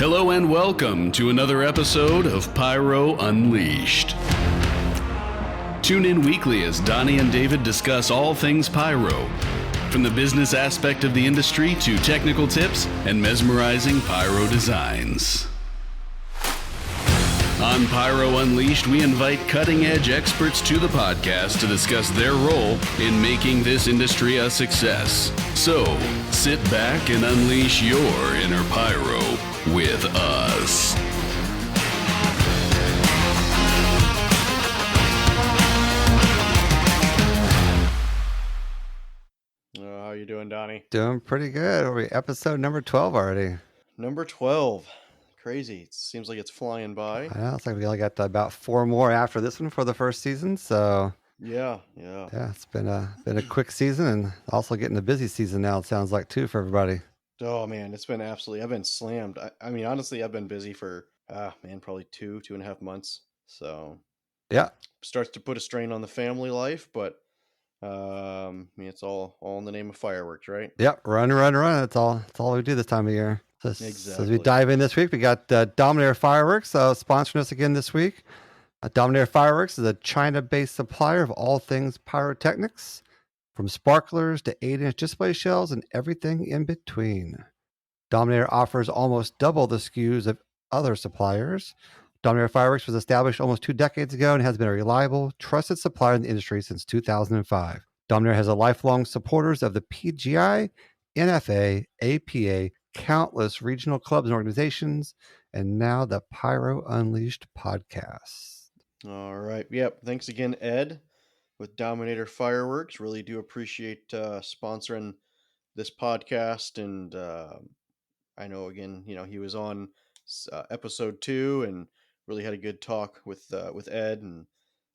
Hello and welcome to another episode of Pyro Unleashed. Tune in weekly as Donnie and David discuss all things pyro, from the business aspect of the industry to technical tips and mesmerizing pyro designs. On Pyro Unleashed, we invite cutting-edge experts to the podcast to discuss their role in making this industry a success. So, sit back and unleash your inner pyro with us. How you doing, Donnie? Doing pretty good. Are we episode number 12 already? Number 12. Crazy. It seems like it's flying by. Yeah, it's like we only got about 4 more after this one for the first season. So Yeah. it's been a quick season, and also getting a busy season now. It sounds like too for everybody. Oh man, it's been absolutely. I've been slammed. I mean, honestly, I've been busy for probably 2.5 months. So Yeah, starts to put a strain on the family life, but I mean, it's all in the name of fireworks, right? yep. Run. That's all we do this time of year. So as we Exactly. dive in this week, we got Dominator Fireworks sponsoring us again this week. Dominator Fireworks is a China-based supplier of all things pyrotechnics, from sparklers to 8-inch display shells and everything in between. Dominator offers almost double the SKUs of other suppliers. Dominator Fireworks was established almost 2 decades ago and has been a reliable, trusted supplier in the industry since 2005. Dominator has a lifelong supporters of the PGI, NFA, APA, countless regional clubs and organizations, and now the Pyro Unleashed podcast. All right. Yep. Thanks again, Ed, with Dominator Fireworks. Really do appreciate sponsoring this podcast. And I know, again, he was on episode 2 and really had a good talk with Ed and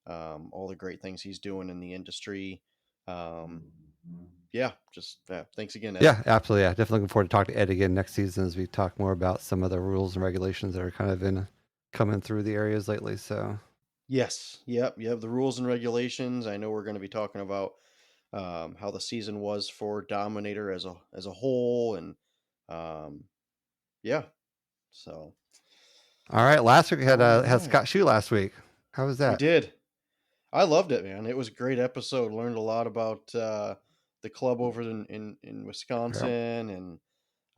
all the great things he's doing in the industry. Thanks again, Ed. Yeah, absolutely. Yeah, definitely looking forward to talking to Ed again next season as we talk more about some of the rules and regulations that are kind of coming through the areas lately. So Yes. Yep. You have the rules and regulations. I know we're going to be talking about how the season was for Dominator as a whole, and yeah. So all right, last week we had Alright. Scott Shue last week. How was we that? did. I loved it, man. It was a great episode. Learned a lot about the club over in Wisconsin,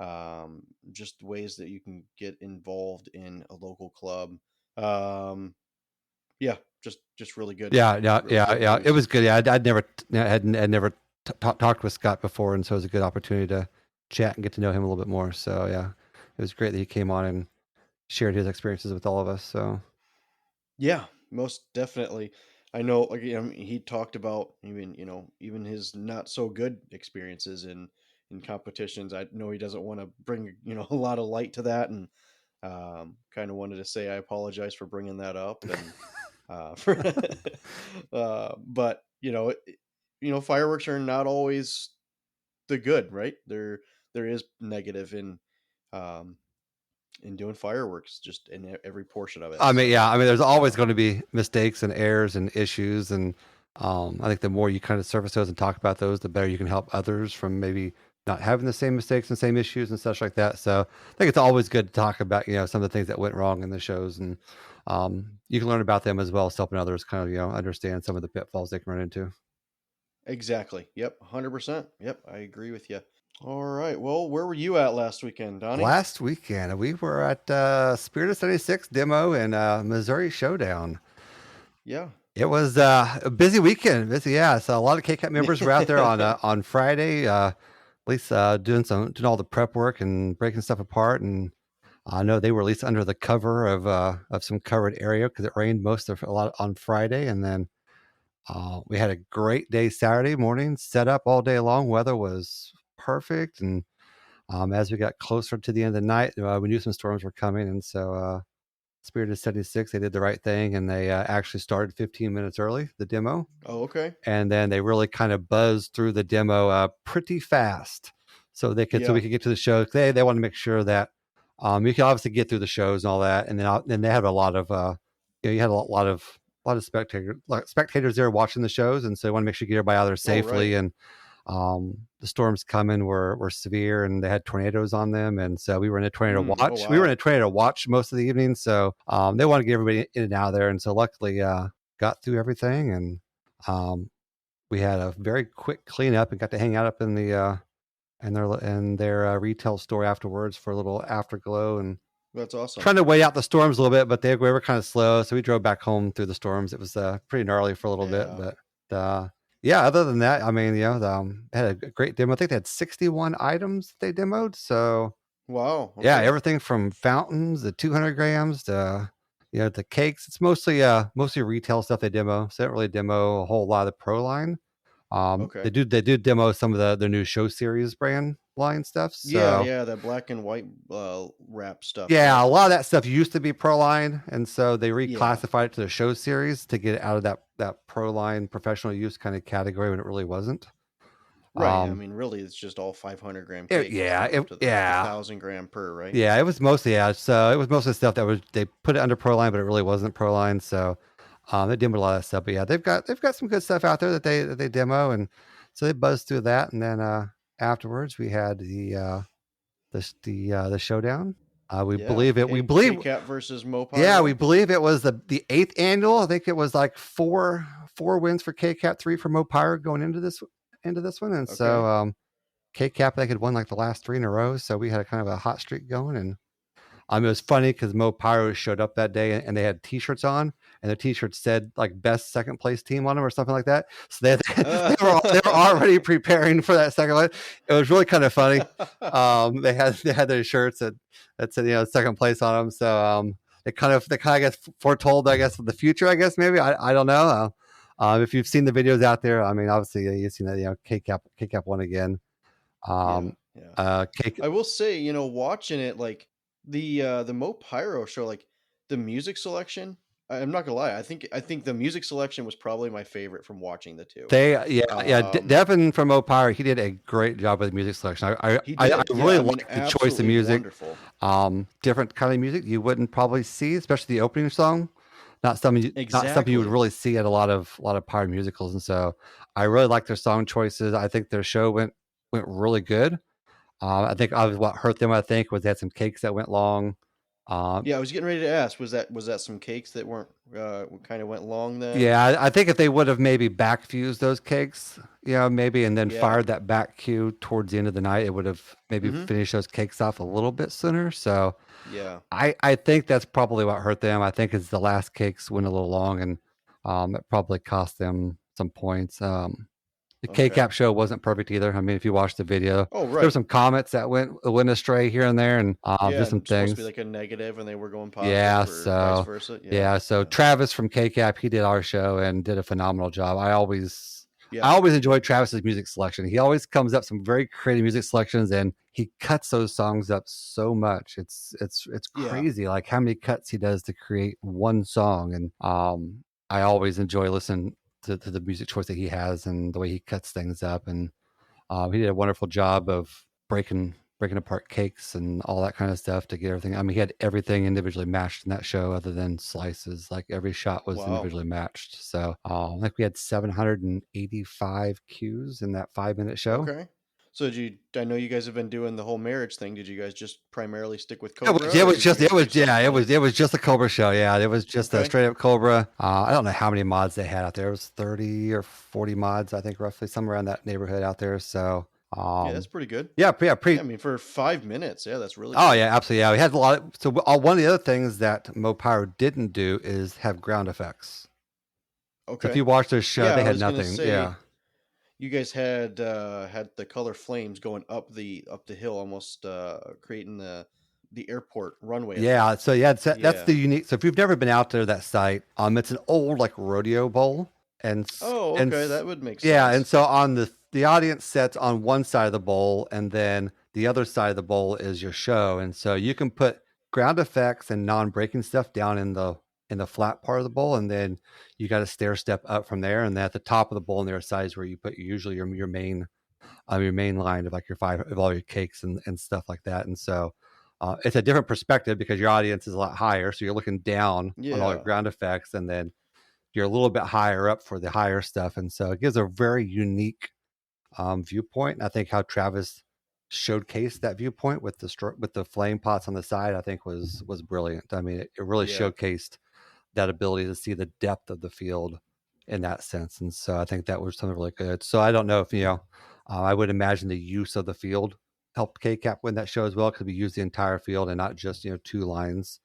and just ways that you can get involved in a local club. Yeah, just really good. Yeah. Really It was good. Yeah, I'd never talked with Scott before, and so it was a good opportunity to chat and get to know him a little bit more. So yeah, it was great that he came on and shared his experiences with all of us. So Yeah, most definitely. I know, like, he talked about even his not so good experiences in competitions. I know he doesn't want to bring a lot of light to that, and kind of wanted to say I apologize for bringing that up, and but fireworks are not always the good, right? There is negative in doing fireworks, just in every portion of it. I mean, there's always going to be mistakes and errors and issues, and I think the more you kind of surface those and talk about those, the better you can help others from maybe not having the same mistakes and same issues and such like that. So I think it's always good to talk about some of the things that went wrong in the shows, and you can learn about them as well as helping others kind of understand some of the pitfalls they can run into. Exactly. Yep. 100%. Yep. I agree with you. All right. Well, where were you at last weekend, Donnie? Last weekend, we were at Spirit of 76 demo and Missouri Showdown. Yeah. It was a busy weekend. Yeah. So a lot of K-Cup members were out there on Friday, at least doing all the prep work and breaking stuff apart. And I know they were at least under the cover of some covered area because it rained a lot on Friday, and then we had a great day Saturday morning. Set up all day long. Weather was perfect, and as we got closer to the end of the night, we knew some storms were coming, and so Spirit of 76, they did the right thing, and they actually started 15 minutes early, the demo. Oh, okay. And then they really kind of buzzed through the demo pretty fast, so we could get to the show. They want to make sure that you can obviously get through the shows and all that, and then they have a lot of you had a lot of spectators there watching the shows, and so they want to make sure you get everybody out there safely. Right. And The storms coming were severe, and they had tornadoes on them, and so we were in a tornado watch. Oh, wow. We were in a tornado watch most of the evening, so they wanted to get everybody in and out of there, and so luckily got through everything, and we had a very quick cleanup and got to hang out up in the in their retail store afterwards for a little afterglow, and That's awesome. trying to wait out the storms a little bit, but they were kind of slow, so we drove back home through the storms. It was pretty gnarly for a little bit, but yeah, other than that, I mean, they had a great demo. I think they had 61 items they demoed. So wow. Yeah, everything from fountains to 200 grams to the cakes. It's mostly retail stuff they demo. So they don't really demo a whole lot of the pro line. They do demo some of the new show series brand line stuff. So yeah, that black and white wrap stuff. Yeah, right? a lot of that stuff used to be pro line, and so they reclassified it to the show series to get it out of that pro line professional use kind of category when it really wasn't. Right. I mean, really, it's just all 500 gram cake. The 1,000 gram per, right? Yeah, it was mostly So it was mostly stuff that they put it under pro line, but it really wasn't pro line. So they demoed a lot of stuff. But yeah, they've got some good stuff out there that they demo, and so they buzzed through that. And then afterwards, we had the showdown. We believe KCAP versus Mopar. Yeah, we believe it was the 8th annual. I think it was like four wins for KCAP, 3 for Mopar going into this one, and so KCAP they had won like the last 3 in a row. So we had a kind of a hot streak going, and it was funny because Mo Pyro showed up that day and they had T-shirts on, and the T-shirts said like best second place team on them or something like that. So they were already preparing for that second place. It was really kind of funny. They had their shirts that said second place on them. So they kind of I guess foretold of the future. I guess maybe I don't know. If you've seen the videos out there, I mean obviously you've seen that KCAP won again. I will say watching it like the Mo Pyro show, like the music selection, I'm not gonna lie, I think the music selection was probably my favorite from watching the two. Devin from Mo Pyro, he did a great job with the music selection. I really like the choice of music. Wonderful. Different kind of music you wouldn't probably see, especially the opening song. Not something you would really see at a lot of Pyro musicals, and so I really like their song choices. I think their show went really good. I think what hurt them, was they had some cakes that went long. I was getting ready to ask, was that some cakes that weren't kind of went long then? Yeah, I think if they would have maybe back fused those cakes, maybe, and then fired that back cue towards the end of the night, it would have maybe finished those cakes off a little bit sooner. So I think that's probably what hurt them. I think the last cakes went a little long, and it probably cost them some points. The KCAP show wasn't perfect either. I mean, if you watch the video, there were some comments that went astray here and there, and just some things. Supposed to be like a negative, and they were going positive. Vice versa. So Travis from KCAP, he did our show and did a phenomenal job. I always enjoyed Travis's music selection. He always comes up some very creative music selections, and he cuts those songs up so much. It's crazy, like how many cuts he does to create one song, and I always enjoy listening to the music choice that he has and the way he cuts things up, and he did a wonderful job of breaking apart cakes and all that kind of stuff to get everything. I mean, he had everything individually matched in that show other than slices. Like every shot was individually matched. So like we had 785 cues in that 5-minute show. Okay. So I know you guys have been doing the whole marriage thing. Did you guys just primarily stick with Cobra? It was just a Cobra show. Yeah, it was just a straight up Cobra. I don't know how many mods they had out there. It was 30 or 40 mods, I think, roughly somewhere in that neighborhood out there. So that's pretty good. Yeah, I mean, for 5 minutes, that's really good. Oh yeah, absolutely. Yeah, we had a lot. So one of the other things that Mo Pyro didn't do is have ground effects. Okay. So if you watch their show, they had nothing. You guys had the color flames going up the hill, almost creating the airport runway. Yeah, so that's the unique. So if you've never been out there, that site, it's an old like rodeo bowl, and that would make sense. Yeah, and so on the audience sets on one side of the bowl, and then the other side of the bowl is your show, and so you can put ground effects and non-breaking stuff down in the flat part of the bowl, and then you got to stair step up from there, and then at the top of the bowl on the other side is where you put usually your main line of like your 5 of all your cakes and stuff like that. And so it's a different perspective because your audience is a lot higher, so you're looking down on all your ground effects, and then you're a little bit higher up for the higher stuff, and so it gives a very unique viewpoint. And I think how Travis showcased that viewpoint with the flame pots on the side, I think was brilliant. I mean, it really Yeah. showcased that ability to see the depth of the field in that sense. And so I think that was something really good. So I don't know if, I would imagine the use of the field helped KCAP win that show as well, because we used the entire field and not just, two lines.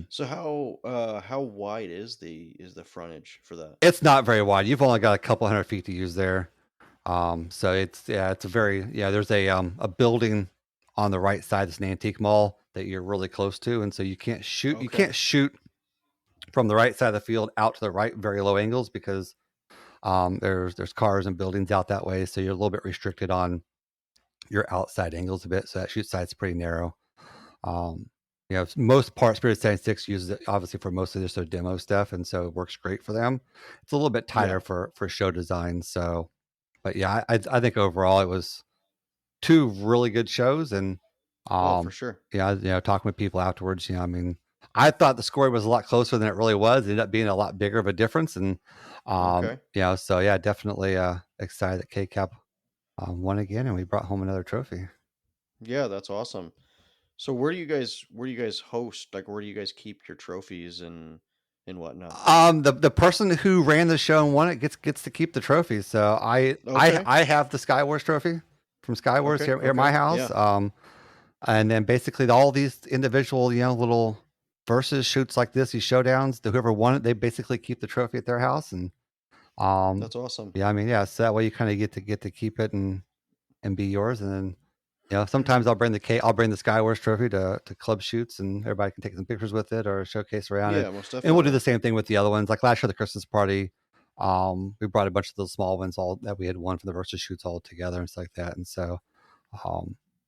So how wide is the frontage for that? It's not very wide. You've only got a couple 100 feet to use there. So it's a very, there's a building on the right side. It's an antique mall that you're really close to. And so you can't shoot, you Okay. can't shoot from the right side of the field out to the right, very low angles, because there's cars and buildings out that way. So you're a little bit restricted on your outside angles a bit. So that shoot side's pretty narrow. Most part Spirit 76 uses it obviously for most of their demo stuff, and so it works great for them. It's a little bit tighter for show design. So, but yeah, I think overall it was two really good shows, and For sure. yeah, talking with people afterwards, I mean, I thought the score was a lot closer than it really was. It ended up being a lot bigger of a difference, and Okay. so yeah, definitely excited that KCAP won again, and we brought home another trophy. Yeah, that's awesome. So where do you guys host? Like, where do you guys keep your trophies and whatnot? The person who ran the show and won it gets to keep the trophy. So Okay. I have the Skywars trophy from Skywars Okay, here at my house. yeah. And then basically all these individual, little versus shoots like this, these showdowns, whoever won it, they basically keep the trophy at their house. And That's awesome. yeah, I mean, yeah, so that way you kind of get to keep it and be yours. And then sometimes I'll bring the Skywars trophy to club shoots, and everybody can take some pictures with it or showcase around it. Yeah, most definitely. And we'll do the same thing with the other ones. Like last year, the Christmas party, we brought a bunch of those small ones all that we had won from the versus shoots all together and stuff like that. And so,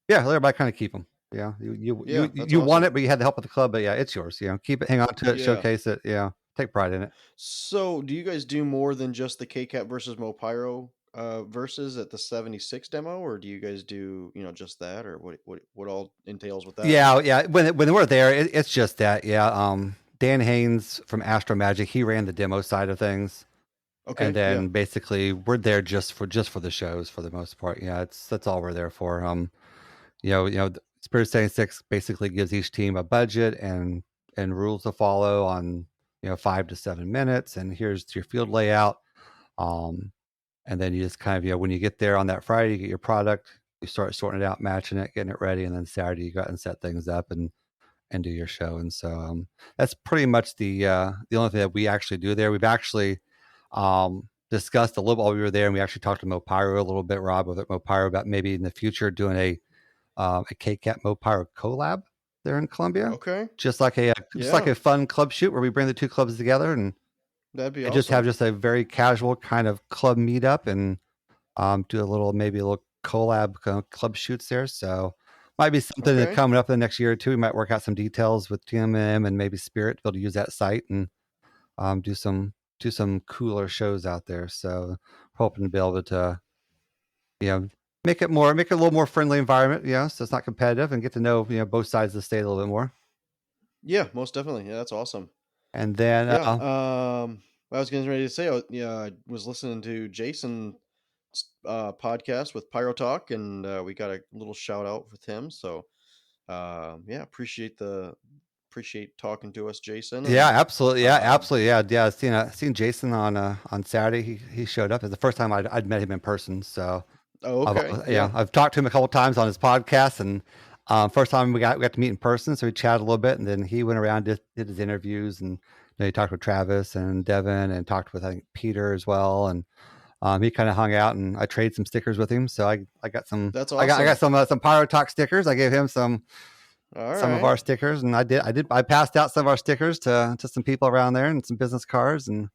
yeah, let everybody kind of keep them. Yeah, you won it, but you had the help of the club. But yeah, it's yours. Keep it, hang on to it, showcase it. Yeah, take pride in it. So, do you guys do more than just the KCAP versus Mopyro versus at the 76 demo, or do you guys do just that, or what all entails with that? Yeah. When we're there, it's just that. Yeah. Dan Haynes from Astro Magic, he ran the demo side of things. Okay. And then basically we're there just for the shows for the most part. Yeah, that's all we're there for. Spirit 76 basically gives each team a budget and rules to follow on 5 to 7 minutes, and here's your field layout. And then you just kind of when you get there on that Friday, you get your product, you start sorting it out, matching it, getting it ready, and then Saturday you go out and set things up and do your show. And so that's pretty much the only thing that we actually do there. We've actually discussed a little while we were there, and we actually talked to Mopyro a little bit, Rob, with Mopyro, about maybe in the future doing a KCAP Mopyro collab there in Columbia. Okay. Just like a fun club shoot where we bring the two clubs together and that'd be awesome. Just have a very casual kind of club meetup and do maybe a little collab club shoots there. So might be something that coming up in the next year or two. We might work out some details with TMM and maybe Spirit to be able to use that site and do some cooler shows out there. So hoping to be able to make it a little more friendly environment, so it's not competitive, and get to know both sides of the state a little bit more. Yeah, most definitely. Yeah, that's awesome. And then I was getting ready to say, I was listening to Jason's podcast with Pyro Talk, and we got a little shout out with him. So, appreciate talking to us, Jason. Yeah, absolutely. Yeah, absolutely. Yeah. Seen Jason on Saturday. He showed up. It's the first time I'd met him in person. So, okay. I've talked to him a couple times on his podcast, and first time we got to meet in person. So we chatted a little bit, and then he went around, did his interviews, and he talked with Travis and Devin, and talked with I think Peter as well, and he kind of hung out, and I traded some stickers with him. So I got some. That's awesome. I got some Pyro Talk stickers. I gave him some of our stickers, and I passed out some of our stickers to some people around there and some business cards, and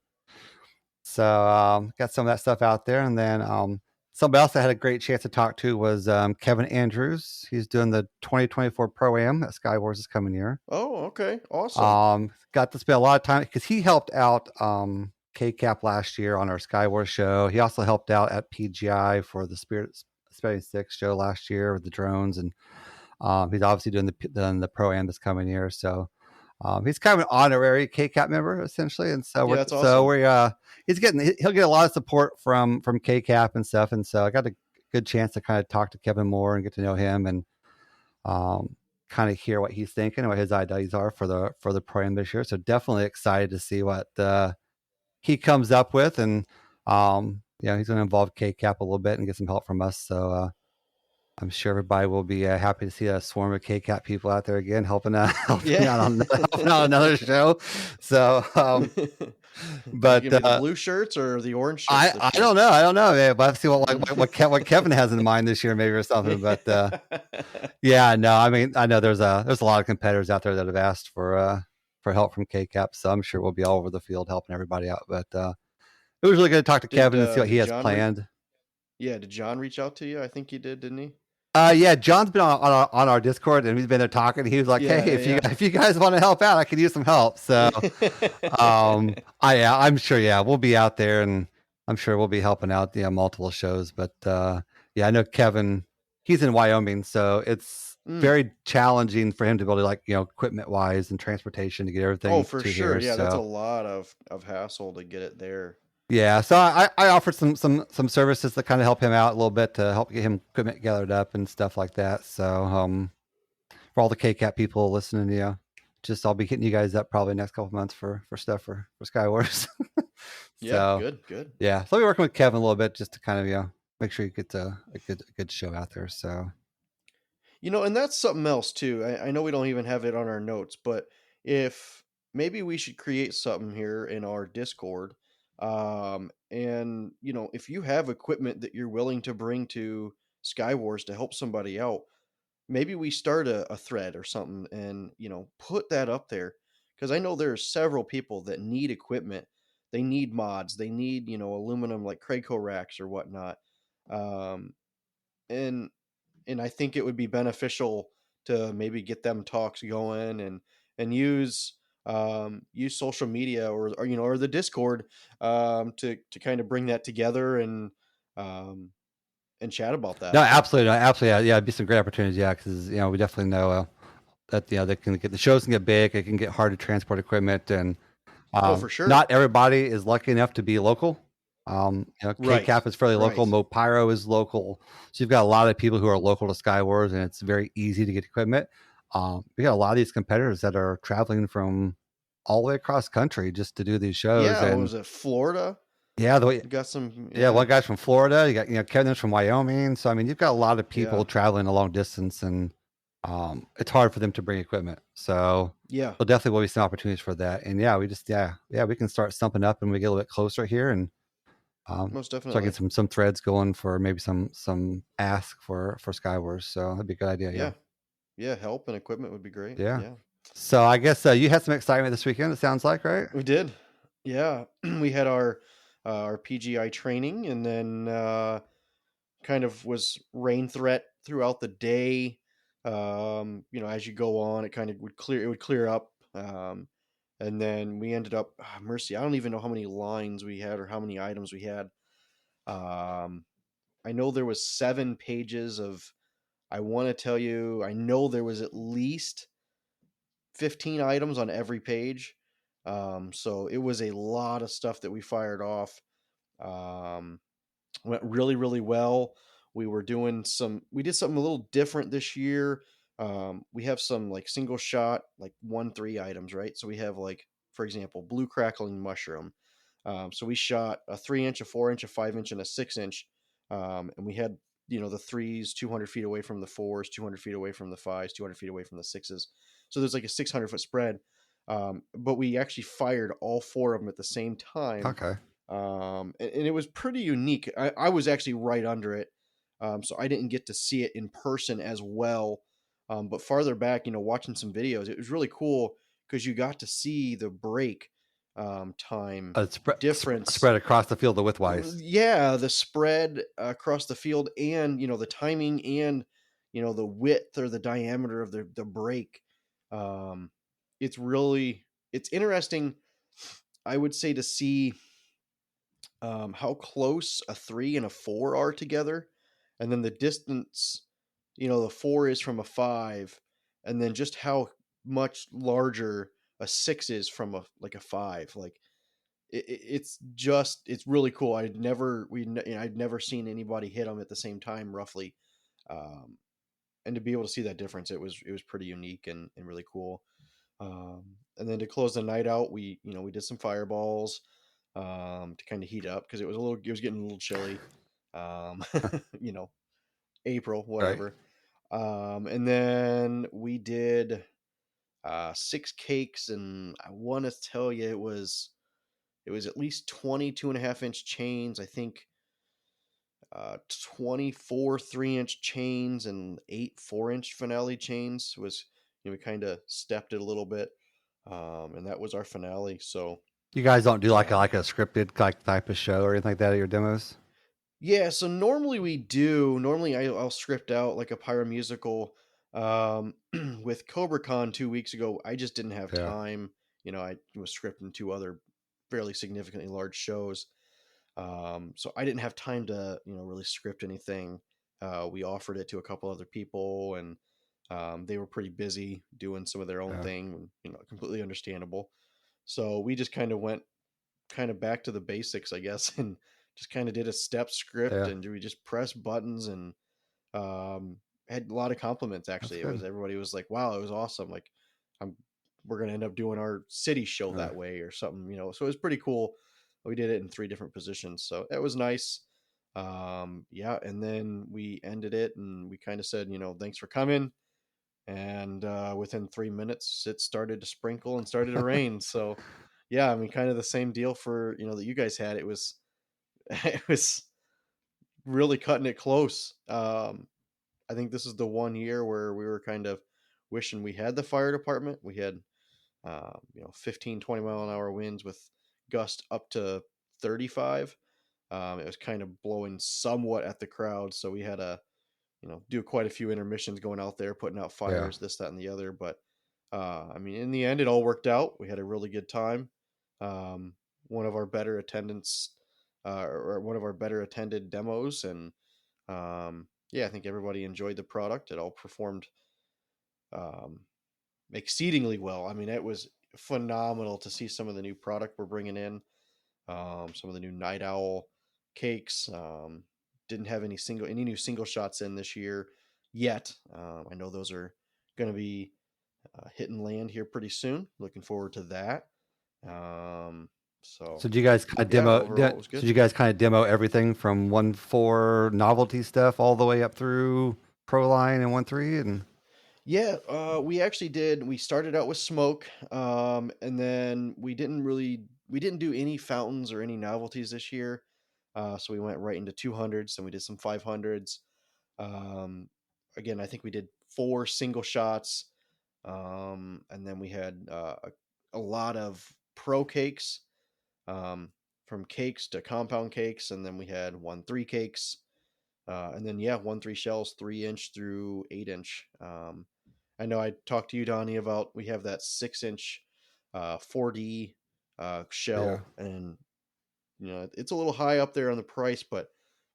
so got some of that stuff out there. And then somebody else I had a great chance to talk to was Kevin Andrews. He's doing the 2024 Pro-Am at Skywars this coming year. Oh, okay. Awesome. Got to spend a lot of time because he helped out KCAP last year on our Skywars show. He also helped out at PGI for the Spirit 76 show last year with the drones, and he's obviously doing the Pro-Am this coming year. So He's kind of an honorary KCAP member essentially, and so Yeah, that's awesome. he'll get a lot of support from KCAP and stuff, and so I got a good chance to kind of talk to Kevin more and get to know him and kind of hear what he's thinking and what his ideas are for the program this year. So definitely excited to see what he comes up with, and he's going to involve KCAP a little bit and get some help from us. So I'm sure everybody will be happy to see a swarm of KCAP people out there again helping out helping out another show. So but give me the blue shirts or the orange shirts. I don't know, man. But I see what Kevin has in mind this year, maybe, or something. But yeah, no, I mean, I know there's a lot of competitors out there that have asked for help from KCAP, so I'm sure we'll be all over the field helping everybody out. But it was really good to talk to Kevin and see what he has planned. Did John reach out to you? I think he did, didn't he? Yeah, John's been on our Discord, and he's been there talking. He was like, "Hey, if you guys want to help out, I could use some help." So, I'm sure. Yeah, we'll be out there, and I'm sure we'll be helping out multiple shows. But yeah, I know Kevin. He's in Wyoming, so it's very challenging for him to be able to equipment wise and transportation to get everything. Oh, for sure. Here, yeah, that's a lot of hassle to get it there. Yeah, so I offered some services to kind of help him out a little bit to help get him equipment gathered up and stuff like that. So for all the KCAP people listening, just I'll be hitting you guys up probably next couple months for stuff for Skywars. Yeah, good. Yeah, so I'll be working with Kevin a little bit just to kind of make sure you get a good show out there. So and that's something else too. I know we don't even have it on our notes, but if maybe we should create something here in our Discord. And if you have equipment that you're willing to bring to Skywars to help somebody out, maybe we start a thread or something and put that up there, because I know there's several people that need equipment. They need mods, they need aluminum like Crayco racks or whatnot. And I think it would be beneficial to maybe get them talks going and use social media or the Discord to kind of bring that together and chat about that. No, absolutely, yeah, it'd be some great opportunities, because we definitely know that they can get the shows can get big, it can get hard to transport equipment, and for sure, not everybody is lucky enough to be local. KCAP is fairly local. Mopyro is local, so you've got a lot of people who are local to Skywars, and it's very easy to get equipment. We got a lot of these competitors that are traveling from all the way across country just to do these shows. Yeah, and was it Florida? Yeah, you got some. Yeah, one guy's from Florida. You got Kevin's from Wyoming. So I mean, you've got a lot of people traveling a long distance, and it's hard for them to bring equipment. So yeah, well, definitely will be some opportunities for that. And yeah, we just we can start stumping up and we get a little bit closer here, and most definitely. So I get some threads going for maybe some ask for Skywars. So that'd be a good idea. Yeah, help and equipment would be great. Yeah. So I guess you had some excitement this weekend. It sounds like, right? We did. Yeah, we had our PGI training, and then kind of was rain threat throughout the day. As you go on, it kind of would clear up. And then we ended up, mercy, I don't even know how many lines we had or how many items we had. I know there was 7 pages of, I want to tell you, I know there was at least 15 items on every page. So it was a lot of stuff that we fired off. Went really, really well. We did something a little different this year. We have some like single shot, like 1-3 items, right? So we have like, for example, blue crackling mushroom. So we shot a 3-inch, a 4-inch, a 5-inch, and a 6-inch. And we had, the 3s 200 feet away from the 4s, 200 feet away from the 5s, 200 feet away from the 6s. So there's like a 600-foot spread. But we actually fired all 4 of them at the same time. Okay. And it was pretty unique. I was actually right under it. So I didn't get to see it in person as well. But farther back, watching some videos, it was really cool because you got to see the break time difference spread across the field widthwise. Yeah, the spread across the field, and the timing, and the width or the diameter of the break. It's interesting, I would say, to see how close a 3 and a 4 are together, and then the distance, the 4 is from a 5, and then just how much larger a 6 is from a like a 5. Like it's really cool. I'd never seen anybody hit them at the same time roughly. Um, and to be able to see that difference, it was pretty unique and really cool. And then to close the night out, we did some fireballs to kind of heat up because it was getting a little chilly. Um, you know, April, Right. whatever. And then we did 6 cakes, and I want to tell you it was at least 22.5 inch chains. I think 24 3-inch chains and 8 4-inch finale chains was, we kind of stepped it a little bit. And that was our finale. So You guys don't do like yeah. a scripted like type of show or anything like that at your demos? Yeah, so normally we do. Normally I'll script out like a pyro musical. Um, with CobraCon 2 weeks ago, I just didn't have Yeah. time. I was scripting 2 other fairly significantly large shows. So I didn't have time to, really script anything. We offered it to a couple other people, and they were pretty busy doing some of their own Yeah. thing, completely understandable. So we just kind of went kind of back to the basics, I guess, and just kind of did a step script, Yeah. and we just pressed buttons, and um, had a lot of compliments. That's Actually, good. everybody was like, "Wow, it was awesome!" Like, I'm we're gonna end up doing our city show Yeah. that way or something, So it was pretty cool. We did it in 3 different positions, so that was nice. Yeah, and then we ended it, and we kind of said, thanks for coming. And within 3 minutes, it started to sprinkle and started to rain. So, yeah, I mean, kind of the same deal for that you guys had. It was it was really cutting it close. I think this is the one year where we were kind of wishing we had the fire department. We had 15-20 mile an hour winds with gust up to 35. It was kind of blowing somewhat at the crowd, so we had to do quite a few intermissions going out there, putting out Yeah. fires, this, that, and the other. But I mean, in the end, it all worked out. We had a really good time. Um, one of our better attendance, or one of our better attended demos, and yeah, I think everybody enjoyed the product. It all performed um, exceedingly well. I mean, it was phenomenal to see some of the new product we're bringing in. Some of the new Night Owl cakes. Didn't have any new single shots in this year yet. I know those are going to be hitting land here pretty soon. Looking forward to that. So So do you guys kind of yeah, demo? overall it was So good. you guys kind of demo everything from 1.4 novelty stuff all the way up through Pro Line and 1.3 and Yeah, we actually did. We started out with smoke, and then we didn't do any fountains or any novelties this year. So we went right into 200s, and we did some 500s. Um, Again, I think we did 4 single shots, and then we had a lot of pro cakes, um, from cakes to compound cakes, and then we had 1-3 cakes, and then yeah, 1-3 shells, 3-inch through 8-inch. I know I talked to you, Donnie, about we have that 6-inch 4D yeah. shell, and it's a little high up there on the price, but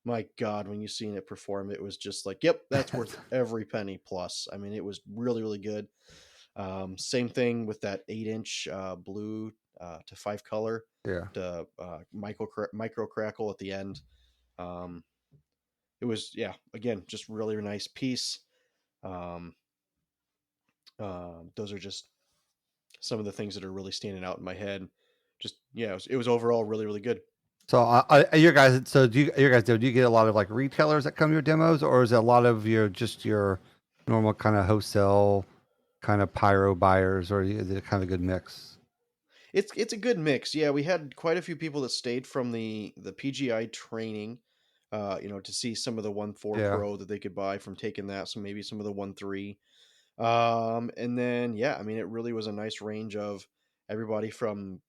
my God, when you seen it perform, it was just like, yep, that's worth every penny plus. I mean, it was really, really good. Same thing with that 8-inch blue to 5 color Yeah. to micro crackle at the end. Um, it was, yeah, again, just really nice piece. Um, those are just some of the things that are really standing out in my head. Just yeah, it was overall really, really good. So your guys, so do you get a lot of like retailers that come to your demos, or is it a lot of your normal kind of wholesale kind of pyro buyers, or is it kind of a good mix? It's a good mix. Yeah, we had quite a few people that stayed from the PGI training, to see some of the 1.4 Yeah. Pro that they could buy from taking that. So maybe some of the 1.3. And then yeah, I mean, it really was a nice range of everybody from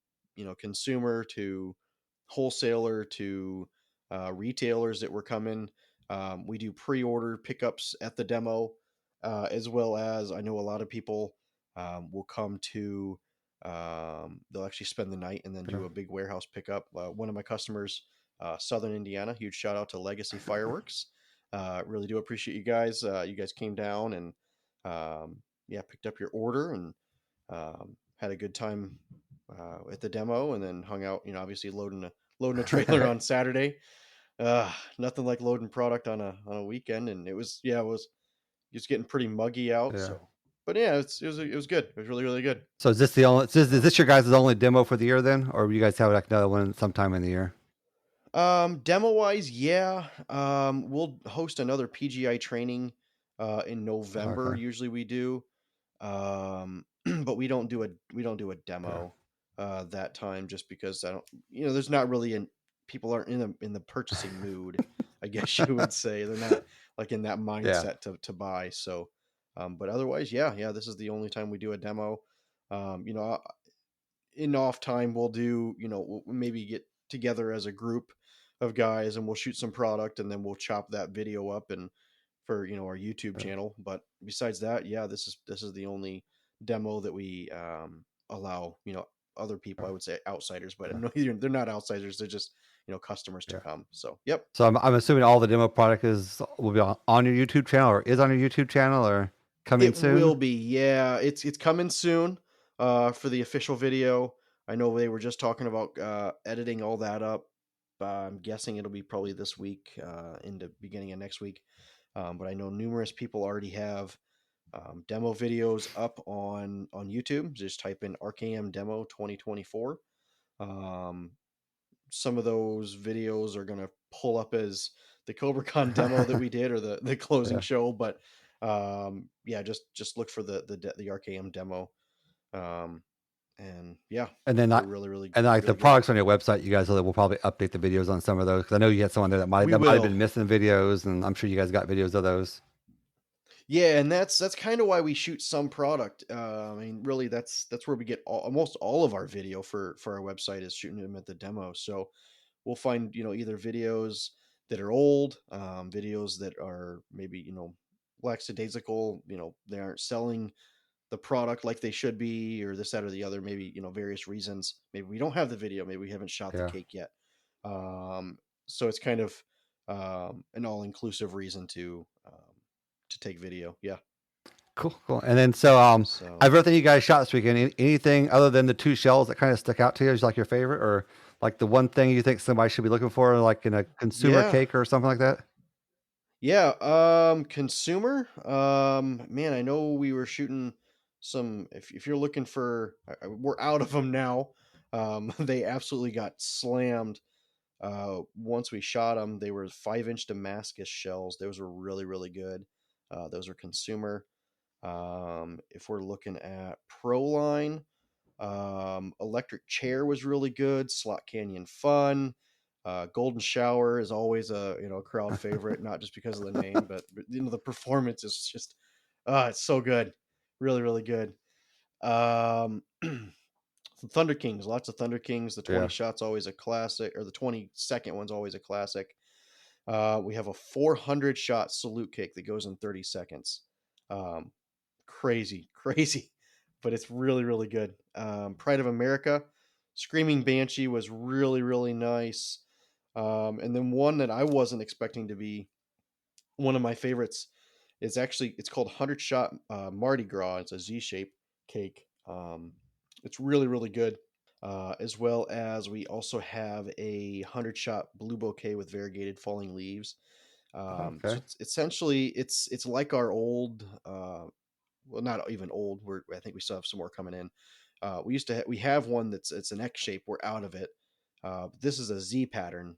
consumer to wholesaler to retailers that were coming. We do pre-order pickups at the demo, as well as I know a lot of people will come to. They'll actually spend the night and then Yeah. do a big warehouse pickup. One of my customers, Southern Indiana, huge shout out to Legacy Fireworks. Really do appreciate you guys. You guys came down and yeah, picked up your order, and had a good time at the demo, and then hung out. Obviously loading a trailer on Saturday. Nothing like loading product on a weekend, and it was just getting pretty muggy out. Yeah. So, but yeah, it was good. It was really really good. So is this your guys' only demo for the year then, or you guys have like another one sometime in the year? Demo wise, yeah. We'll host another PGI training in November. Okay. Usually we do. But we don't do a Yeah. demo that time, just because I don't there's not really people aren't in the purchasing mood, I guess you would say. They're not like in that Yeah. mindset to buy. So but otherwise, yeah, this is the only time we do a demo. Um, you know, in off time we'll do we'll maybe get together as a group of guys, and we'll shoot some product, and then we'll chop that video up and for our YouTube Yeah. channel. But besides that, yeah, this is the only demo that we allow other people, I would say outsiders, but Yeah. no, they're not outsiders, they're just customers to Yeah. come. So yep. So I'm assuming all the demo product will be on your YouTube channel, or is on your YouTube channel, or coming It will soon. be, yeah. It's coming soon for the official video. I know they were just talking about editing all that up. I'm guessing it'll be probably this week, into beginning of next week. But I know numerous people already have demo videos up on YouTube. Just type in RKM Demo 2024. Um, some of those videos are going to pull up as the CobraCon demo that we did, or the closing Yeah. show. But yeah, just look for the RKM demo. Um, and yeah, And then they're I, really really and like the really good. products on your website, you guys will probably update the videos on some of those, because I know you had someone there that We might have will. been missing videos, and I'm sure you guys got videos of those. Yeah, and that's kind of why we shoot some product. I mean, really, that's where we get almost all of our video for our website, is shooting them at the demo. So we'll find either videos that are old, videos that are maybe lackadaisical. They aren't selling the product like they should be, or this, that, or the other. Maybe various reasons. Maybe we don't have the video. Maybe we haven't shot the Yeah. cake yet. So it's kind of an all-inclusive reason to take video. Yeah. Cool. And then So everything you guys shot this weekend, anything other than the two shells that kind of stuck out to you as like your favorite, or like the one thing you think somebody should be looking for, like in a consumer yeah, cake or something like that? yeah. Consumer. Man, I know we were shooting some. If you're looking for, we're out of them now. They absolutely got slammed. Once we shot them, they were 5-inch Damascus shells. Those were really really good. Those are consumer. If we're looking at Pro Line, Electric Chair was really good. Slot Canyon Fun. Golden Shower is always a crowd favorite, not just because of the name, but the performance is just it's so good, really really good. Um, Thunder Kings, lots of Thunder Kings. The 20 Yeah. shots always a classic, or the 20-second one's always a classic. We have a 400 shot salute cake that goes in 30 seconds. Um, crazy, crazy, but it's really, really good. Pride of America, Screaming Banshee was really, really nice. And then one that I wasn't expecting to be one of my favorites is it's called 100 Shot Mardi Gras. It's a Z shape cake. It's really, really good. As well as we also have a 100 shot blue bouquet with variegated falling leaves. So Okay. it's essentially it's like our old, well, not even old. I think we still have some more coming in. We have one it's an X shape. We're out of it. This is a Z pattern,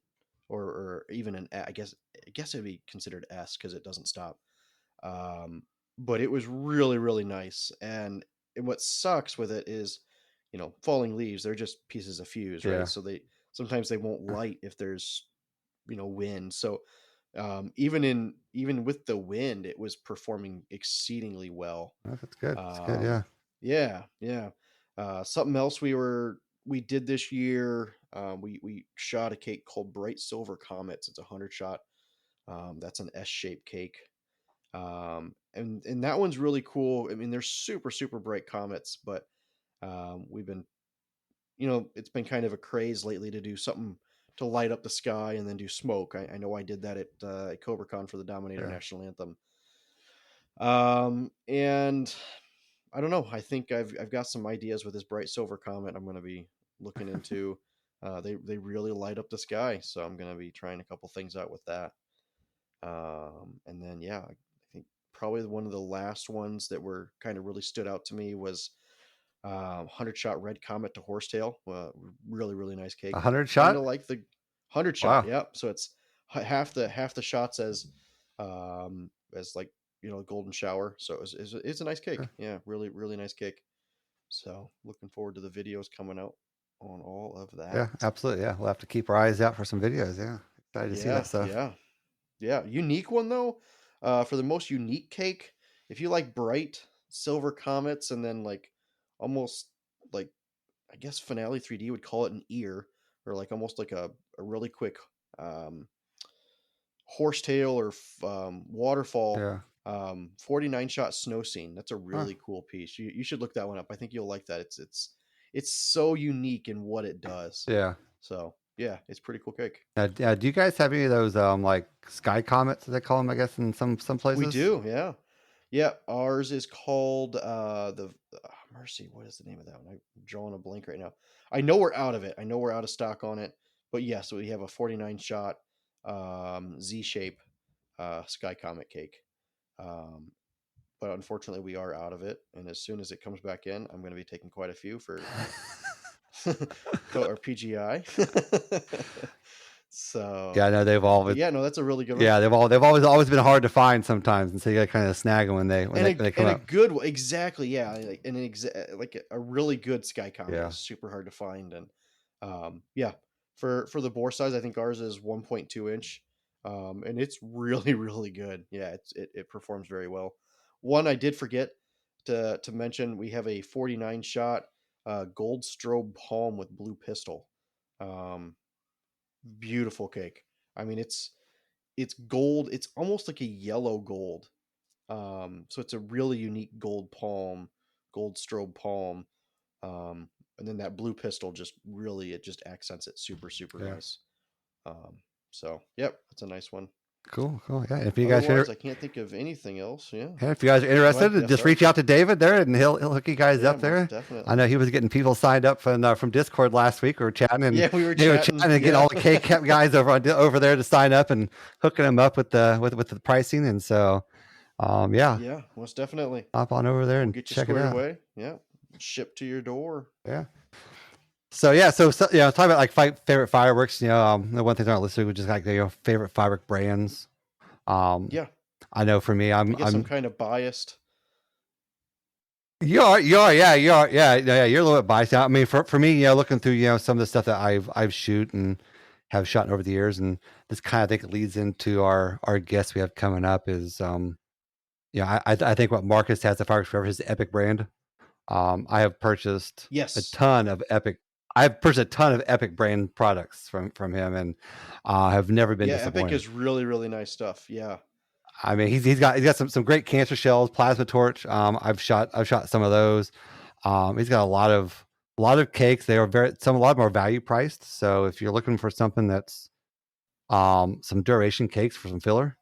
or even an I guess it'd be considered S because it doesn't stop. Um, but it was really really nice. And what sucks with it is, falling leaves. They're just pieces of fuse, right? Yeah. So sometimes they won't light if there's wind. So even with the wind, it was performing exceedingly well. Oh, that's good. That's good. um Yeah. yeah, yeah. Something else we did this year, we shot a cake called Bright Silver Comets. It's a 100 shot. That's an S-shaped cake. And that one's really cool. I mean, they're super super bright comets, but we've been it's been kind of a craze lately to do something to light up the sky and then do smoke. I know I did that at CobraCon for the Dominator Yeah. National Anthem. And I don't know. I think I've got some ideas with this bright silver comet. I'm going to be looking into. They really light up the sky, so I'm going to be trying a couple things out with that. And then yeah, I think probably one of the last ones that were kind of really stood out to me was 100 shot red comet to horsetail. Really nice cake. 100 Kind shot. of like the 100 shot. Wow. Yep. So it's half the shots as like golden shower. So it's a nice Yeah. cake. Yeah, really nice cake. So looking forward to the videos coming out on all of that. Yeah, absolutely. Yeah, we'll have to keep our eyes out for some videos. Yeah, excited to see that stuff. Yeah. Unique one though. For the most unique cake, if you like bright silver comets and then like almost like I guess Finale 3D would call it an ear or like almost like a really quick um, horsetail or waterfall. Yeah. 49-shot snow scene. That's a Huh. really cool piece. You should look that one up. I think you'll like that. It's so unique in what it does. Yeah. So yeah, it's pretty cool cake. Do you guys have any of those like sky comets, as they call them? I guess in some places. We do, yeah. Yeah, ours is called the Mercy. What is the name of that one? I'm drawing a blank right now. I know we're out of it. I know we're out of stock on it. But yeah, so we have a 49-shot Z shape Sky Comet cake. But unfortunately, we are out of it. And as soon as it comes back in, I'm going to be taking quite a few for or PGI. So Yeah, I know they've always. yeah, no, that's a really good one. Yeah, they've always been hard to find sometimes, and so you got to kind of snag them when they come and up. a good one, exactly. Yeah, like a really good Sky Comet Yeah. is super hard to find, and yeah, for the bore size, I think ours is 1.2 inch, and it's really good. Yeah, it performs very well. One I did forget to mention, we have a 49-shot gold strobe palm with blue pistol. Beautiful cake. I mean, it's gold. It's almost like a yellow gold. So it's a really unique gold strobe palm. And then that blue pistol it just accents it super Yeah. nice. So yep, that's a nice one. Cool. Yeah. If you guys Otherwise, I can't think of anything else. Yeah. if you guys are interested, Yeah, just sorry. reach out to David there, and he'll hook you guys Yeah, up there. most definitely. I know he was getting people signed up from Discord last week. We were chatting, and Yeah, we were they chatting, and getting yeah. all the cake guys over there to sign up and hooking them up with the pricing. And so, yeah, Yeah, most definitely. hop on over there We'll and get you check it squared out. away. Yeah, shipped to your door. Yeah. So talking about like favorite fireworks. The one thing on our list was just like favorite firework brands. Yeah, I know for me, I'm I'm kind of biased. You are, yeah, you're a little bit biased. I mean, for me, looking through, some of the stuff that I've shoot and have shot over the years, and this kind of, I think, it leads into our guests we have coming up is, I think what Marcus has the fireworks forever is the Epic brand. I have purchased a ton of Epic. I've purchased a ton of Epic brand products from him, and have never been disappointed. Epic is really nice stuff. Yeah. I mean, he's got some great cancer shells, plasma torch. I've shot some of those. He's got a lot of cakes. They are a lot of them are value priced. So if you're looking for something that's some duration cakes for some filler,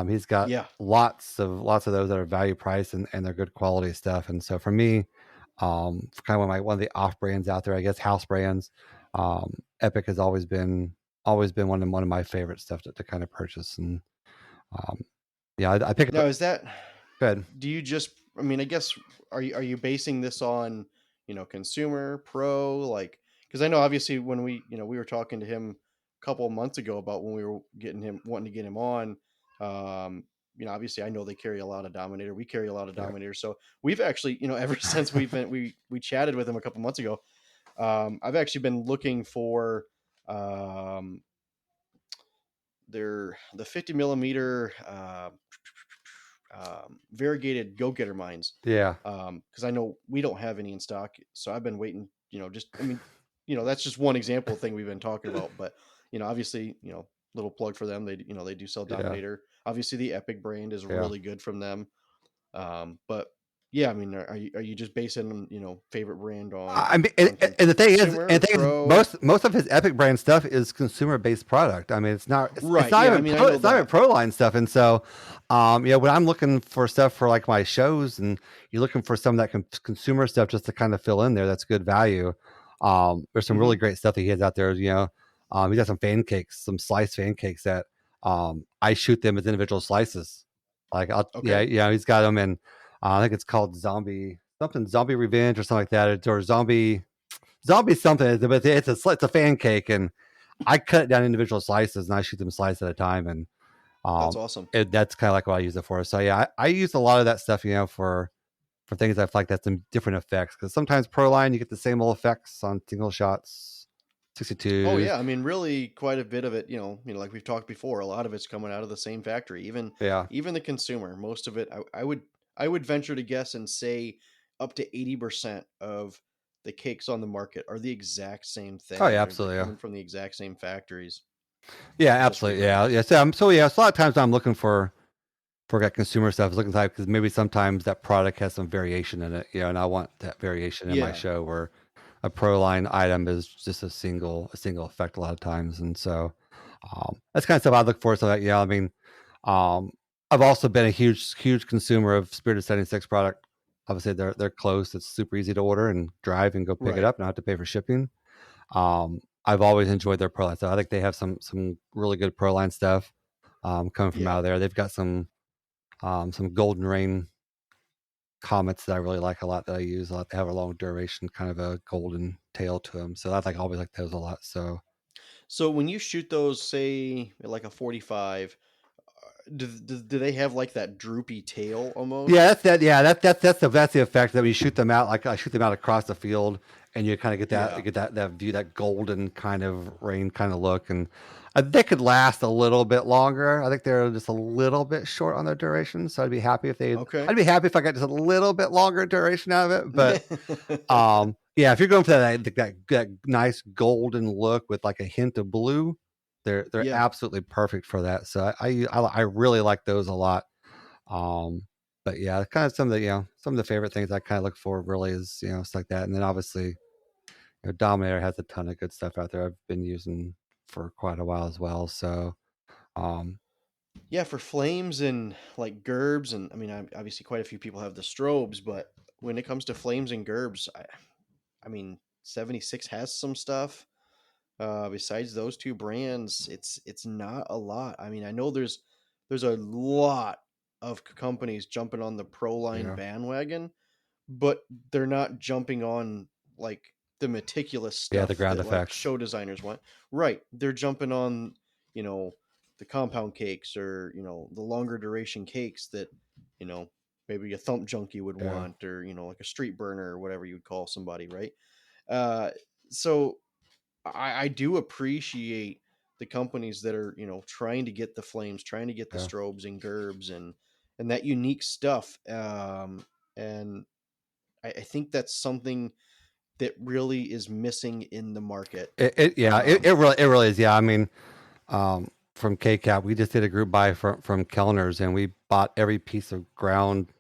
he's got lots of those that are value priced and they're good quality stuff. And so for me, kind of one of the off brands out there, I guess house brands, Epic has always been one of my favorite stuff to kind of purchase. And I pick now up. Is that good? Do you just? I mean, I guess are you basing this on consumer pro, like, because I know obviously when we were talking to him a couple of months ago about when we were wanting to get him on. Obviously I know they carry a lot of Dominator. We carry a lot of Dominator. So we've actually ever since we chatted with him a couple months ago. I've actually been looking for the 50 millimeter variegated go-getter mines. Yeah. Because I know we don't have any in stock, so I've been waiting. That's just one example thing we've been talking about. But obviously, little plug for them. They do sell Dominator. Obviously, the Epic brand is really good from them. But Yeah, I mean, are you just basing, favorite brand on I mean, and, from and the thing is, consumer and or the thing is, pro? most of his Epic brand stuff is consumer based product. I mean, it's Right. not Yeah, I even mean, I know it's not even that. pro line stuff. And so, when I'm looking for stuff for like my shows, and you're looking for some of that consumer stuff just to kind of fill in there, that's good value. There's some really Hmm. great stuff that he has out there. He got some fan cakes, some sliced fan cakes that I shoot them as individual slices. Like, Okay. he's got them in. I think it's called Zombie Revenge or something like that, or Zombie something. But it's a fan cake, and I cut it down individual slices, and I shoot them slice at a time, and That's um, awesome. that's kind of like what I use it for. So yeah, I use a lot of that stuff, for things I feel like that's some different effects, because sometimes pro line you get the same old effects on single shots, Oh 62s. yeah, I mean, really, quite a bit of it. Like we've talked before, a lot of it's coming out of the same factory. Even Yeah. even the consumer, most of it, I would venture to guess and say up to 80% of the cakes on the market are the exact same Oh yeah, thing. They're absolutely. Yeah. coming from the exact same factories, Yeah, just absolutely. Yeah, rebranded. yeah. So a lot of times I'm looking for that consumer stuff, is looking type, because maybe sometimes that product has some variation in it, and I want that variation in my Yeah. show, where a pro line item is just a single effect a lot of times. And so that's kind of stuff I look for. So that, I mean, um, I've also been a huge consumer of Spirited 76 product. Obviously, they're close. It's super easy to order and drive and go pick it Right. up, not have to pay for shipping. I've always enjoyed their pro line stuff. I think they have some really good pro line stuff coming from out Yeah. of there. They've got some Golden Rain comets that I really like a lot, that I use a lot. They have a long duration, kind of a golden tail to them. So always like those a lot. So So when you shoot those, say like a 45, do they have like that droopy tail yeah, almost? that's that. Yeah, that's the effect that we shoot them out. Like I shoot them out across the field, and you kind of get that Yeah. that view, that golden kind of rain kind of look. And they could last a little bit longer. I think they're just a little bit short on their duration. So Okay. I'd be happy if I got just a little bit longer duration out of it. But yeah, if you're going for that nice golden look with like a hint of blue, they're Yeah. absolutely perfect for that. So I really like those a lot. Um, but yeah, kind of some of the favorite things I kind of look for really is, stuff like that. And then obviously, Dominator has a ton of good stuff out there I've been using for quite a while as well. So um, Yeah, for flames and like gerbs, and I mean, obviously, quite a few people have the strobes, but when it comes to flames and gerbs, I mean, 76 has some stuff. Besides those two brands, it's not a lot. I mean, I know there's a lot of companies jumping on the pro line yeah, bandwagon, but they're not jumping on like the meticulous yeah, the stuff ground that like effects. show designers want. Right. They're jumping on, you know, the compound cakes or, the longer duration cakes that, you know, maybe a thump junkie would Yeah, want or, like a street burner or whatever you would call somebody, right? Uh so I do appreciate the companies that are, trying to get the flames, trying to get the yeah. strobes and gerbs and that unique stuff. And I think that's something that really is missing in the market. Yeah, Um, it really is. Yeah, I mean, from KCAP, we just did a group buy from Kellner's, and we bought every piece of ground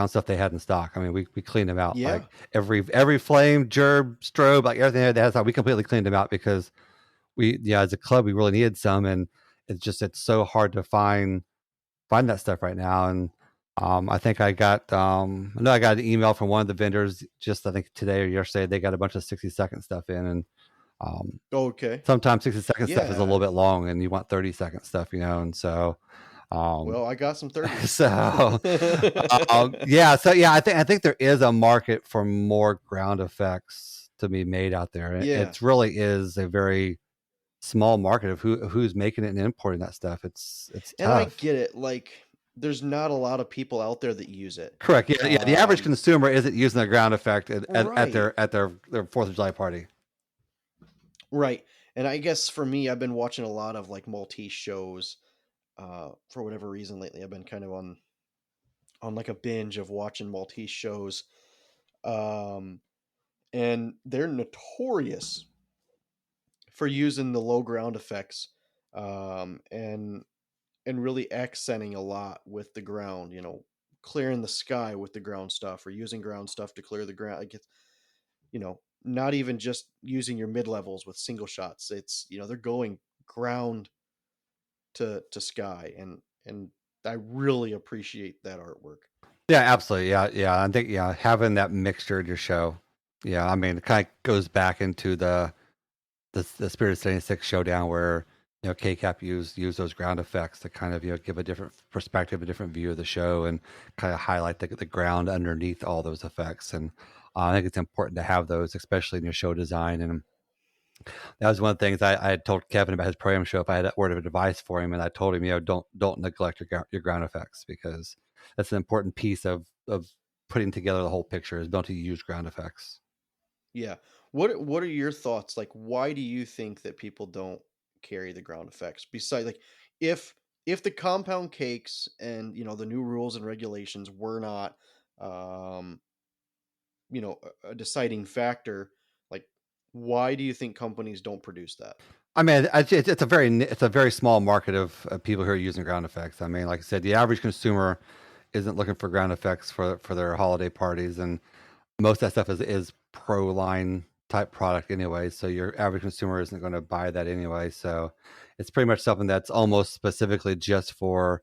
stuff they had in stock. I mean, we cleaned them out, yeah. like every flame, gerb, strobe, like everything they had. We completely cleaned them out, because as a club, we really needed some, and it's so hard to find that stuff right now. And I think I know I got an email from one of the vendors just, I think today or yesterday. They got a bunch of 60-second stuff in, and um, Okay. sometimes 60-second stuff is a little Yeah. bit long, and you want 30-second stuff, and so um Well, I got some 30s. so yeah, I think there is a market for more ground effects to be made out there. Yeah. It's really is a very small market of who's making it and importing that stuff. It's And I tough. get it. Like, there's not a lot of people out there that use it. Correct. Yeah, yeah. The average Um, consumer isn't using their ground effect at right. their Fourth of July party. Right. And I guess for me, I've been watching a lot of like Maltese shows. For whatever reason lately, I've been kind of on like a binge of watching Maltese shows. Um, and they're notorious for using the low ground effects, and really accenting a lot with the ground. clearing the sky with the ground stuff, or using ground stuff to clear the ground. Like it's, not even just using your mid levels with single shots. It's, they're going ground to sky, and I really appreciate that artwork. Yeah, absolutely. Yeah, yeah. I think having that mixture in your show. Yeah, I mean, it kind of goes back into the Spirit of 76 showdown where KCAP use those ground effects to kind of give a different perspective, a different view of the show, and kind of highlight the ground underneath all those effects. And I think it's important to have those, especially in your show design. And that was one of the things I had told Kevin about his program show. If I had a word of advice for him, and I told him, don't neglect your ground effects, because that's an important piece of putting together the whole picture, is don't use ground effects. Yeah. What are your thoughts? Like, why do you think that people don't carry the ground effects? Besides, like, if the compound cakes and the new rules and regulations were not, um, a deciding factor, like, why do you think companies don't produce that? I mean, it's a very small market of people who are using ground effects. I mean, like I said, the average consumer isn't looking for ground effects for their holiday parties, and most of that stuff is pro line type product anyway. So your average consumer isn't going to buy that anyway. So it's pretty much something that's almost specifically just for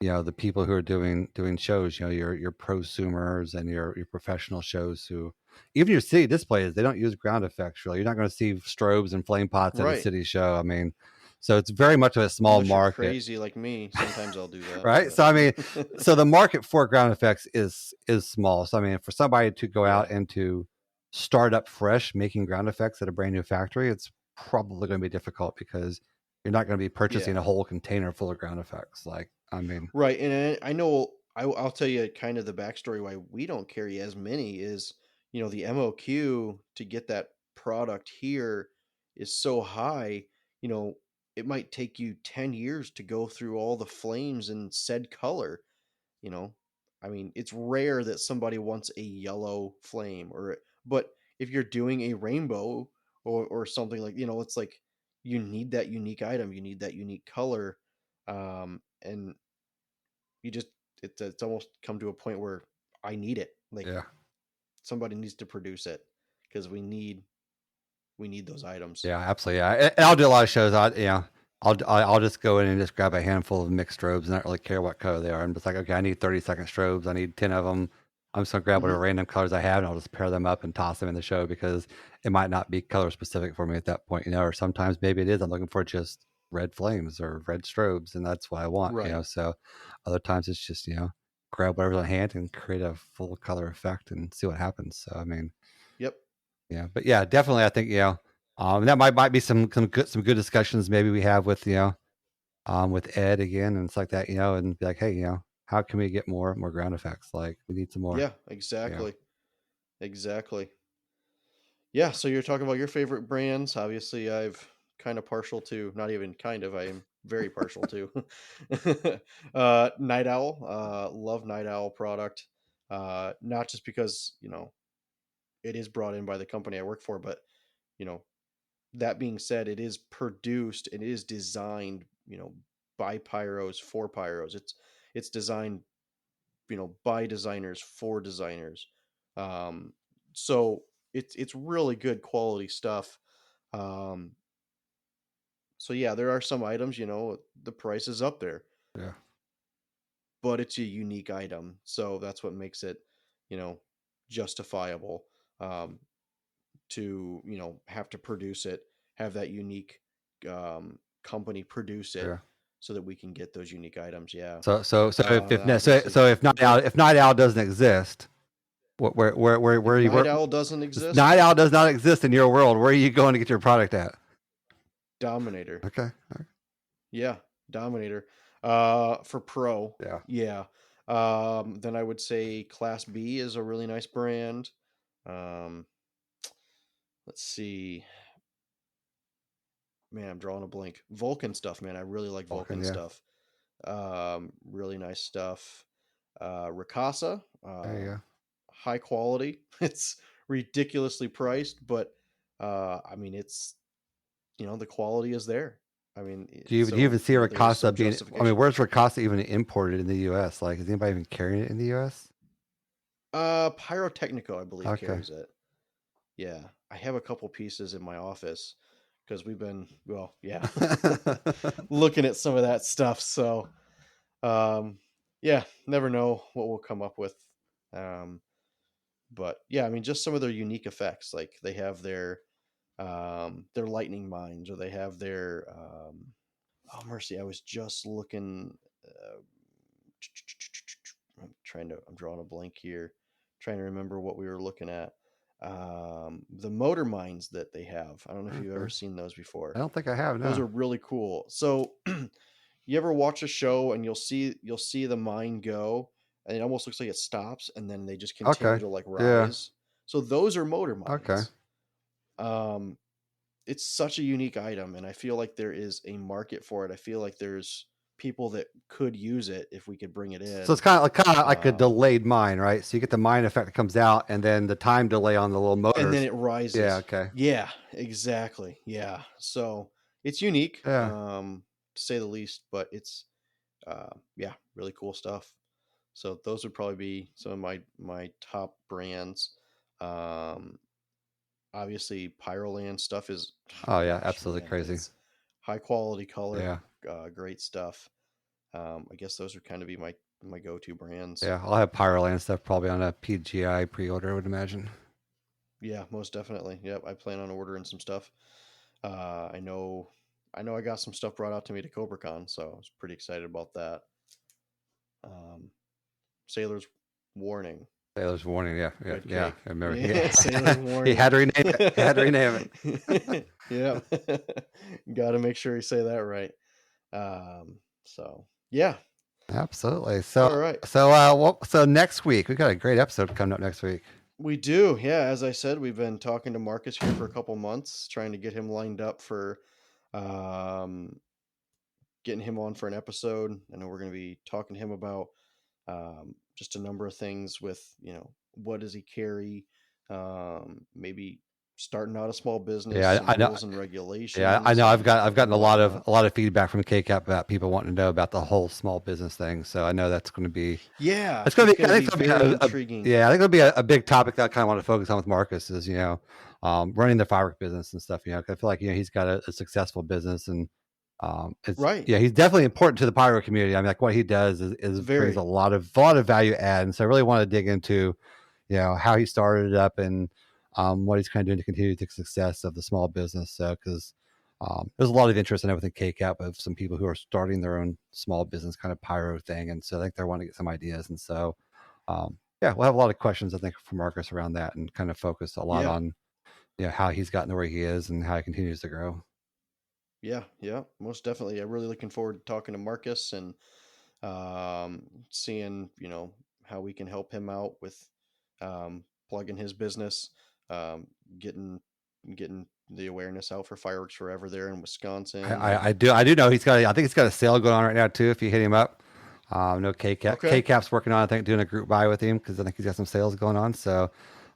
the people who are doing shows, your prosumers and your professional shows, who even your city displays, they don't use ground effects really. You're not going to see strobes and flame pots at a Right. city show. I mean, so it's very much of a small Unless you're market. crazy like me, sometimes I'll do that. Right. So I mean, But so the market for ground effects is small. So I mean, for somebody to go yeah. out and to start up fresh making ground effects at a brand new factory, it's probably going to be difficult, because you're not going to be purchasing Yeah. a whole container full of ground effects. Like, I mean, Right, and I know I'll tell you kind of the backstory why we don't carry as many is, the MOQ to get that product here is so high, you know, it might take you 10 years to go through all the flames in said color, you know. I mean, it's rare that somebody wants a yellow flame but if you're doing a rainbow or something like, it's like you need that unique item, you need that unique color. And you just it's almost come to a point where I need it. Like yeah. somebody needs to produce it because we need those items. Yeah, absolutely. Yeah, and I'll do a lot of shows. I'll just go in and just grab a handful of mixed strobes and not really care what color they are. I'm just like, okay, I need 30-second strobes. I need 10 of them. I'm just gonna grab Hmm. whatever random colors I have, and I'll just pair them up and toss them in the show, because it might not be color specific for me at that point, or sometimes maybe it is. I'm looking for just red flames or red strobes, and that's what I want. Right. So other times it's just grab whatever's on hand and create a full color effect and see what happens. So I mean, Yep. yeah, but yeah, definitely. I think that might be some good discussions maybe we have with with Ed again, and it's like that, and be like, hey, how can we get more ground effects? Like, we need some more. Yeah. Exactly. Exactly. Yeah. So you're talking about your favorite brands. Obviously, I've kind of partial to, not even kind of, I am very partial to Night Owl. Love Night Owl product. Not just because it is brought in by the company I work for, but you know that being said, it is produced and it is designed, by pyros for pyros. It's designed, by designers for designers. Um, so it's really good quality stuff. Um, so yeah, there are some items, the price is up there, Yeah, but it's a unique item, so that's what makes it, you know, justifiable. Um, to have to produce it, have that unique company produce it yeah. so that we can get those unique items. Yeah. So Obviously, if Night Owl doesn't exist, where if are you Night where Owl doesn't if exist, Night Owl does not exist in your world, where are you going to get your product at? Dominator. Okay. Yeah, Dominator. For Pro, Yeah. yeah. Then I would say Class B is a really nice brand. Um, let's see. Man, I'm drawing a blank. Vulcan stuff, man. I really like Vulcan. Vulcan Yeah. stuff. Really nice stuff. Ricasa, There you go. high quality. It's ridiculously priced, but I mean, it's the quality is there. I mean, Do you even see there is some Ricasa being? I mean, justification. where's Ricasa even imported in the U.S.? Like, is anybody even carrying it in the U.S.? Pyrotechnico, I believe, Okay. carries it. Yeah, I have a couple pieces in my office because we've been, well, yeah, looking at some of that stuff. So, um, yeah, never know what we'll come up with. Um, but yeah, I mean, just some of their unique effects. Like they have their lightning mines, or they have their oh mercy, I was just looking. Uh, I'm drawing a blank here, trying to remember what we were looking at. The motor mines that they have. I don't know if you've ever Okay. seen those before. I don't think I have. Those No. are really cool. So you ever watch a show and you'll see the mine go and it almost looks like it stops and then they just continue Okay. to like Yeah. rise. So those are motor Okay. mines. Um, it's such a unique item and I feel like there is a market for it. I feel like there's people that could use it if we could bring it So in. it's kind of like a Um, delayed mine, right? So you get the mine effect that comes out, and then the time delay on the little and then motors. it Yeah. rises. Okay. Yeah, exactly. Yeah. So it's unique, Yeah. to say the least, but it's yeah, really cool stuff. So those would probably be some of my top brands. Um, obviously, Pyroland stuff is, oh Oh yeah. gosh, Absolutely man, crazy. it's high quality color, Yeah. great stuff. I guess those would kind of be my go-to brands. Yeah. I'll have Pyroland stuff probably on a PGI pre-order, I would imagine. Yeah, most definitely. Yep, I plan on ordering some stuff. I know, I got some stuff brought out to me to CobraCon, so I was pretty excited about that. Um, Sailor's Warning. Sailor's Warning. Yeah. Yeah. Good Yeah. cake. I remember. Yeah, Yeah. Sailor's He Warning. had to rename it. He had to rename it. Yeah. Got to make sure you say that right. So yeah. Absolutely. All right. So next week we got a great episode coming up next week. We do. Yeah, as I said, we've been talking to Marcus here for a couple months, trying to get him lined up for um getting him on for an episode. I know we're going to be talking to him about just a number of things with, what does he carry? Maybe starting out a small business, Yeah, some I know. rules and Yeah, I regulations know. I've gotten and whatnot. a lot of feedback from KCAP about people wanting to know about the whole small business thing. So I know that's going to be Yeah, it's going it's to be going I to think be it's going very to be intriguing. yeah, I think it'll be a big topic that I kind of want to focus on with Marcus is running the firework business and stuff. 'Cause I feel like he's got a successful business and it's Right. yeah, he's definitely important to the pyro community. I mean, like what he does is brings Very. a lot of value add, and so I really want to dig into how he started it up and what he's kind of doing to continue the success of the small business. So because there's a lot of interest, I know, within KCAP of some people who are starting their own small business kind of pyro thing, and so I think they want to get some ideas, and so yeah, we'll have a lot of questions I think from Marcus around that, and kind of focus a lot Yeah. on how he's gotten to where he is and how he continues to grow. Yeah. Yeah. Most definitely. I'm really looking forward to talking to Marcus and seeing, how we can help him out with plugging his business, um, getting getting the awareness out for Fireworks Forever there in Wisconsin. And I do know I think he's got a sale going on right now too. If you hit him up, no okay, KCAP's working on I think doing a group buy with him because I think he's got some sales going on. So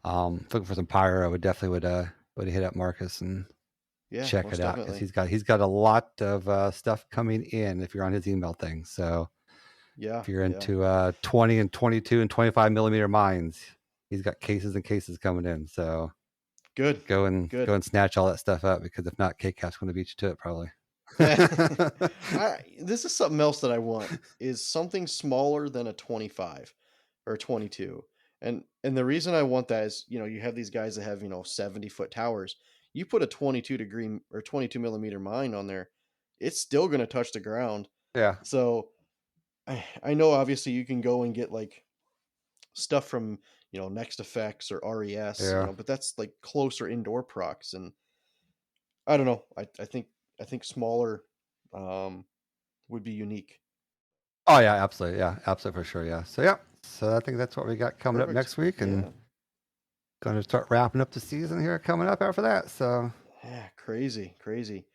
looking for some pyro, I would definitely would hit up Marcus and yeah, check most it out because definitely. he's got a lot of stuff coming in if you're on his email thing. So Yeah, if you're yeah, into 20 and 22 and 25 millimeter mines, he's got cases and cases coming in. So good, go and good. snatch all that stuff up because if not, KCAP's going to beat you to it probably. This is something else that I want is something smaller than a 25 or 22. And the reason I want that is, you have these guys that have, 70-foot towers. You put a 22-degree or 22 millimeter mine on there, it's still going to touch the ground. Yeah. So I know obviously you can go and get like stuff from, Next Effects or RES, Yeah. but that's like closer indoor procs. And I don't know. I think smaller um, would be unique. Oh yeah, absolutely. Yeah, absolutely for sure. Yeah. So yeah. So I think that's what we got coming up Perfect. next week, and Yeah. going to start wrapping up the season here coming up after that. So Yeah. Crazy. Crazy.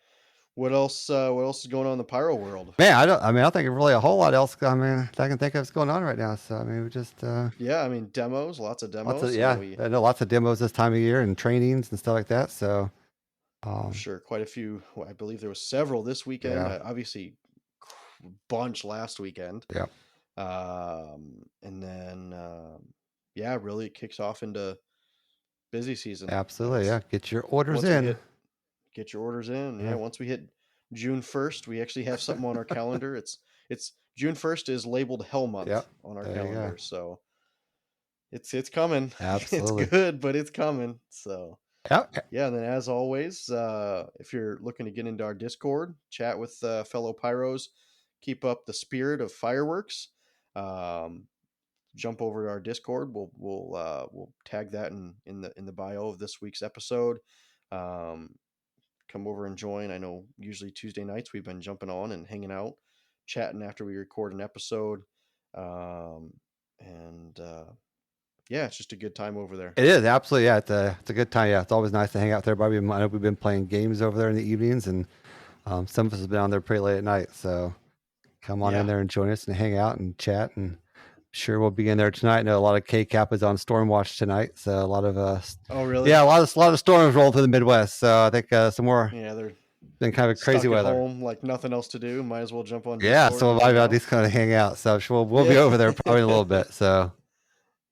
What else? What else is going on in the pyro world? man, I mean, I don't think really a whole lot else. I mean, that I can think of is going on right now. So I mean, we just Yeah. I mean, demos. Lots of lots of demos. yeah, I know lots of demos this time of year and trainings and stuff like that. So Sure, quite a few. Well, I believe there was several this weekend. Yeah. Obviously, bunch last weekend. Yeah. And then yeah, really it kicks off into busy season. Absolutely. Yeah. Get your orders in. Get your orders in. Yeah. Yeah. Once we hit June 1st, we actually have something on our calendar. It's June 1st is labeled Hell Month Yep. on our There you calendar. go. So it's coming. Absolutely. It's good, but it's coming. So Yep. yeah, and then as always, if you're looking to get into our Discord, chat with fellow pyros, keep up the spirit of fireworks. Jump over to our Discord. We'll tag that in the bio of this week's episode. Come over and join. I know usually Tuesday nights we've been jumping on and hanging out, chatting after we record an episode. Yeah, it's just a good time over there. It is absolutely. Yeah, it's a good time. Yeah, it's always nice to hang out there. But I know we've been playing games over there in the evenings, and some of us have been on there pretty late at night. So come on in there and join us and hang out and chat. And sure, we'll be in there tonight. I know a lot of K-Cap is on storm watch tonight, so a lot of oh really? Yeah, a lot of storms rolling through the Midwest. So I think some more. Yeah, they're been kind of crazy weather. Home, like nothing else to do. Might as well jump on. Yeah, so we'll at least kind of hang out. So sure we'll be over there probably in a little bit. So.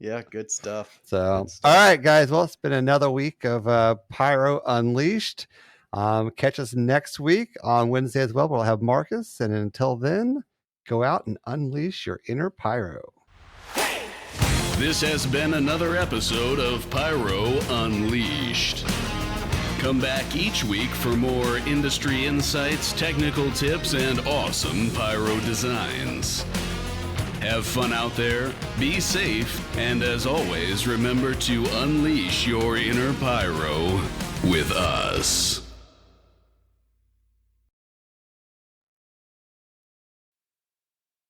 Yeah, good stuff. So, all right, guys. Well, it's been another week of Pyro Unleashed. Catch us next week on Wednesday as well. We'll have Marcus. And until then, go out and unleash your inner pyro. This has been another episode of Pyro Unleashed. Come back each week for more industry insights, technical tips, and awesome pyro designs. Have fun out there, be safe, and as always, remember to unleash your inner pyro with us.